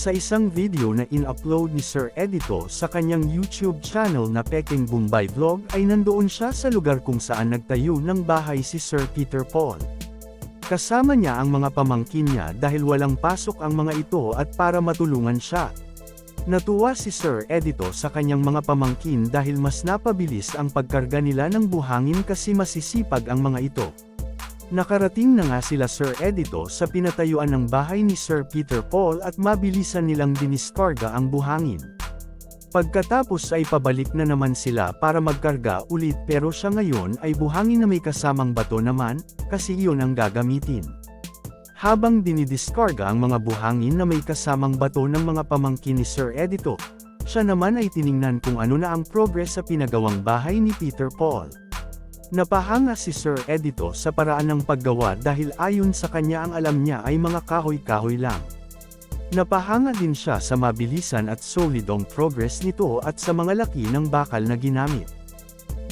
Sa isang video na in-upload ni Sir Edito sa kanyang YouTube channel na Peking Bombay Vlog ay nandoon siya sa lugar kung saan nagtayo ng bahay si Sir Peter Paul. Kasama niya ang mga pamangkin niya dahil walang pasok ang mga ito at para matulungan siya. Natuwa si Sir Edito sa kanyang mga pamangkin dahil mas napabilis ang pagkarga nila ng buhangin kasi masisipag ang mga ito. Nakarating na nga sila Sir Edito sa pinatayuan ng bahay ni Sir Peter Paul at mabilisan nilang diniskarga ang buhangin. Pagkatapos ay pabalik na naman sila para magkarga ulit pero siya ngayon ay buhangin na may kasamang bato naman, kasi iyon ang gagamitin. Habang dinidiskarga ang mga buhangin na may kasamang bato ng mga pamangkin ni Sir Edito, siya naman ay tiningnan kung ano na ang progress sa pinagawang bahay ni Peter Paul. Napahanga si Sir Edito sa paraan ng paggawa dahil ayon sa kanya ang alam niya ay mga kahoy-kahoy lang. Napahanga din siya sa mabilisan at solidong progress nito at sa mga laki ng bakal na ginamit.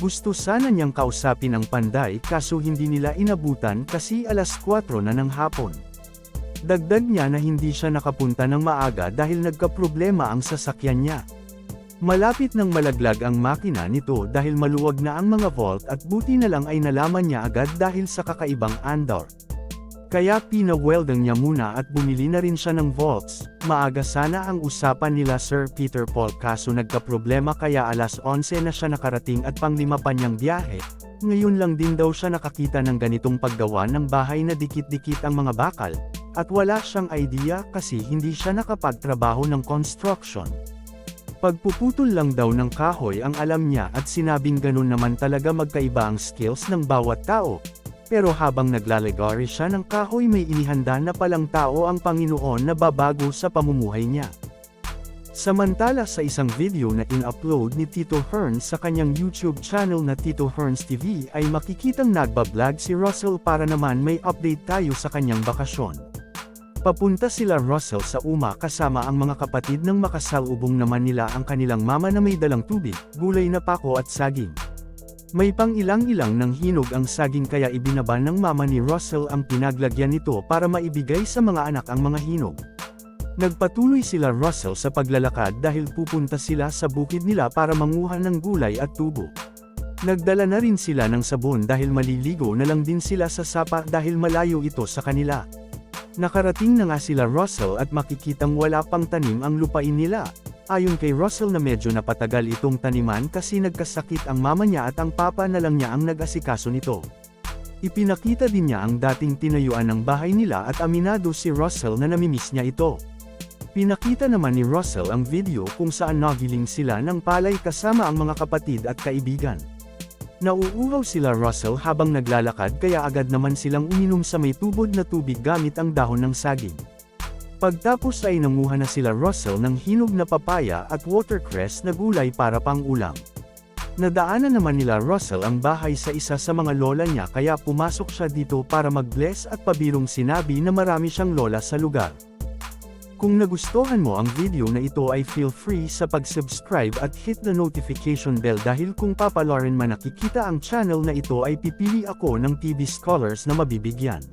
Gusto sana niyang kausapin ang Panday kaso hindi nila inabutan kasi 4:00 na ng hapon. Dagdag niya na hindi siya nakapunta ng maaga dahil nagkaproblema ang sasakyan niya. Malapit nang malaglag ang makina nito dahil maluwag na ang mga vault at buti na lang ay nalaman niya agad dahil sa kakaibang andar. Kaya pinaweldang niya muna at bumili na rin siya ng vaults. Maaga sana ang usapan nila Sir Peter Paul kaso nagkaproblema kaya 11:00 na siya nakarating at pang-5 pa niyang biyahe. Ngayon lang din daw siya nakakita ng ganitong paggawa ng bahay na dikit-dikit ang mga bakal, at wala siyang idea kasi hindi siya nakapagtrabaho ng construction. Pagpuputol lang daw ng kahoy ang alam niya at sinabing ganun naman talaga magkaiba ang skills ng bawat tao. Pero habang naglalagari siya ng kahoy may inihanda na palang tao ang Panginoon na babago sa pamumuhay niya. Samantala sa isang video na in-upload ni Tito Hearns sa kanyang YouTube channel na Tito Hearns TV ay makikitang nagbablog si Russell para naman may update tayo sa kanyang bakasyon. Papunta sila Russell sa Uma kasama ang mga kapatid ng makasalubong naman nila ang kanilang mama na may dalang tubig, gulay na pako at saging. May pang-ilang-ilang ng hinog ang saging kaya ibinaba ng mama ni Russell ang pinaglagyan nito para maibigay sa mga anak ang mga hinog. Nagpatuloy sila Russell sa paglalakad dahil pupunta sila sa bukid nila para manguha ng gulay at tubo. Nagdala na rin sila ng sabon dahil maliligo na lang din sila sa sapa dahil malayo ito sa kanila. Nakarating na nga sila Russell at makikitang wala pang tanim ang lupain nila. Ayon kay Russell na medyo napatagal itong taniman kasi nagkasakit ang mama niya at ang papa na lang niya ang nag-asikaso nito. Ipinakita din niya ang dating tinayuan ng bahay nila at aminado si Russell na namimiss niya ito. Pinakita naman ni Russell ang video kung saan nagiling sila ng palay kasama ang mga kapatid at kaibigan. Nauuhaw sila Russell habang naglalakad kaya agad naman silang uminom sa may tubod na tubig gamit ang dahon ng saging. Pagtapos ay nanguha na sila Russell ng hinog na papaya at watercress na gulay para pang-ulam. Nadaanan naman nila Russell ang bahay sa isa sa mga lola niya kaya pumasok siya dito para mag-bless at pabirong sinabi na marami siyang lola sa lugar. Kung nagustuhan mo ang video na ito ay feel free sa pag-subscribe at hit the notification bell dahil kung papalarin man nakikita ang channel na ito ay pipili ako ng TV Scholars na mabibigyan.